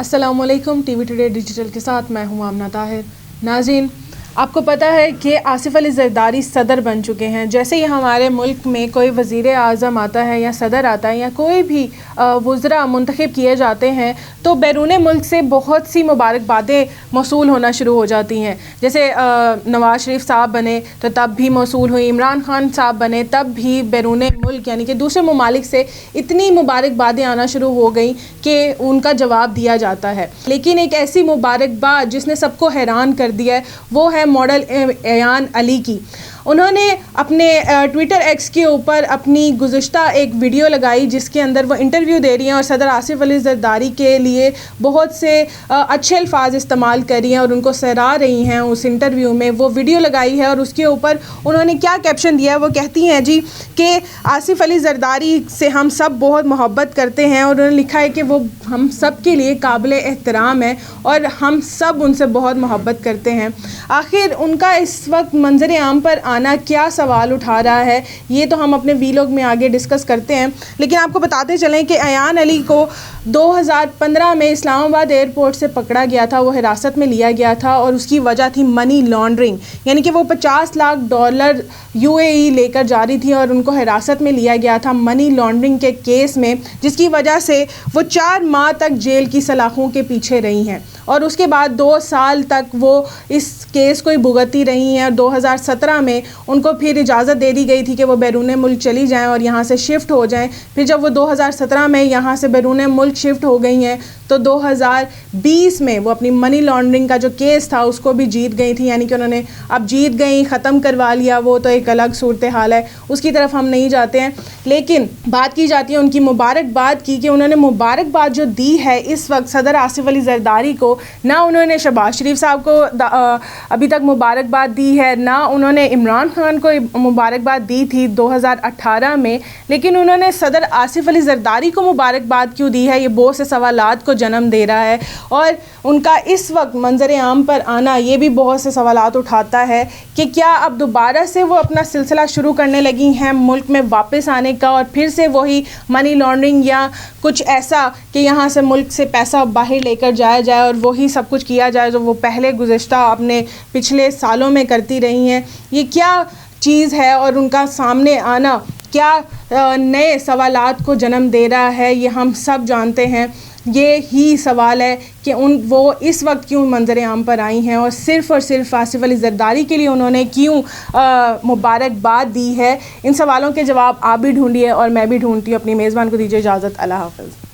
अस्सलामुअलैकुम। TV today digital के साथ मैं हूं आमना ताहिर। नाज़रीन, आपको पता है कि आसिफ अली ज़रदारी सदर बन चुके हैं। जैसे ही हमारे मुल्क में कोई वज़ीर आज़म आता है या सदर आता है या कोई भी वज़रा मुंतखब किए जाते हैं तो बैरून मुल्क से बहुत सी मुबारकबादें मौसूल होना शुरू हो जाती हैं। जैसे नवाज़ शरीफ साहब बने तो तब भी मौसूल हुई, इमरान खान साहब बने तब भी बैरून मुल्क यानी कि दूसरे ममालिक से इतनी मुबारकबादें आना शुरू हो गई कि उनका जवाब दिया जाता है। लेकिन एक ऐसी मुबारकबाद जिसने सबको हैरान कर दिया है वो है मॉडल अयान अली की। उन्होंने अपने ट्विटर एक्स के ऊपर अपनी गुज़िश्ता एक वीडियो लगाई जिसके अंदर वो इंटरव्यू दे रही हैं और सदर आसिफ अली ज़रदारी के लिए बहुत से अच्छे अल्फाज इस्तेमाल कर रही हैं और उनको सराह रही हैं। उस इंटरव्यू में वो वीडियो लगाई है और उसके ऊपर उन्होंने क्या कैप्शन दिया है, वो कहती हैं जी कि आसिफ अली ज़रदारी से हम सब बहुत मोहब्बत करते हैं और उन्होंने लिखा है कि वो हम सब के लिए काबिल एहतराम है और हम सब उनसे बहुत मोहब्बत करते हैं। आखिर उनका इस वक्त मंजर आम पर आना क्या सवाल उठा रहा है, ये तो हम अपने वीलॉग में आगे डिस्कस करते हैं। लेकिन आपको बताते चलें कि अयान अली को 2015 में इस्लामाबाद एयरपोर्ट से पकड़ा गया था, वो हिरासत में लिया गया था और उसकी वजह थी मनी लॉन्ड्रिंग, यानी कि वो $50 लाख UAE लेकर जा रही थी और उनको हिरासत में लिया गया था मनी लॉन्ड्रिंग के केस में, जिसकी वजह से वो 4 माह तक जेल की सलाखों के पीछे रही हैं और उसके बाद 2 साल तक वो इस केस को ही भुगतती रही हैं। 2017 में उनको फिर इजाज़त दे दी गई थी कि वो बैरून मुल्क चली जाएं और यहाँ से शिफ्ट हो जाएं। फिर जब वो 2017 में यहाँ से बैरून मुल्क शिफ्ट हो गई हैं तो 2020 में वो अपनी मनी लॉन्ड्रिंग का जो केस था उसको भी जीत गई थी, यानी कि उन्होंने अब जीत गई, ख़त्म करवा लिया। वो तो एक अलग सूरत हाल है, उसकी तरफ हम नहीं जाते हैं। लेकिन बात की जाती है उनकी मुबारकबाद की कि उन्होंने मुबारकबाद जो दी है इस वक्त सदर आसिफ अली ज़रदारी को, ना उन्होंने शहबाज शरीफ साहब को अभी तक मुबारकबाद दी है, ना उन्होंने इमरान खान को मुबारकबाद दी थी 2018 में, लेकिन उन्होंने सदर आसिफ अली ज़रदारी को मुबारकबाद क्यों दी है, ये बहुत से सवालात को जन्म दे रहा है। और उनका इस वक्त मंजर आम पर आना ये भी बहुत से सवालात उठाता है कि क्या अब दोबारा से वो अपना सिलसिला शुरू करने लगी हैं मुल्क में वापस आने का और फिर से वही मनी लॉन्ड्रिंग या कुछ ऐसा कि यहाँ से मुल्क से पैसा बाहर लेकर जाया जाए और वही सब कुछ किया जाए जो वो पहले गुज़िश्ता अपने पिछले सालों में करती रही हैं। ये क्या चीज़ है और उनका सामने आना क्या नए सवालात को जन्म दे रहा है, ये हम सब जानते हैं। ये ही सवाल है कि वो इस वक्त क्यों मंजर आम पर आई हैं और सिर्फ़ आसिफ अली ज़रदारी के लिए उन्होंने क्यों मुबारकबाद दी है। इन सवालों के जवाब आप भी ढूंढिए और मैं भी ढूंढती हूँ। अपनी मेज़बान को दीजिए इजाज़त। अल्लाह हाफ़िज़।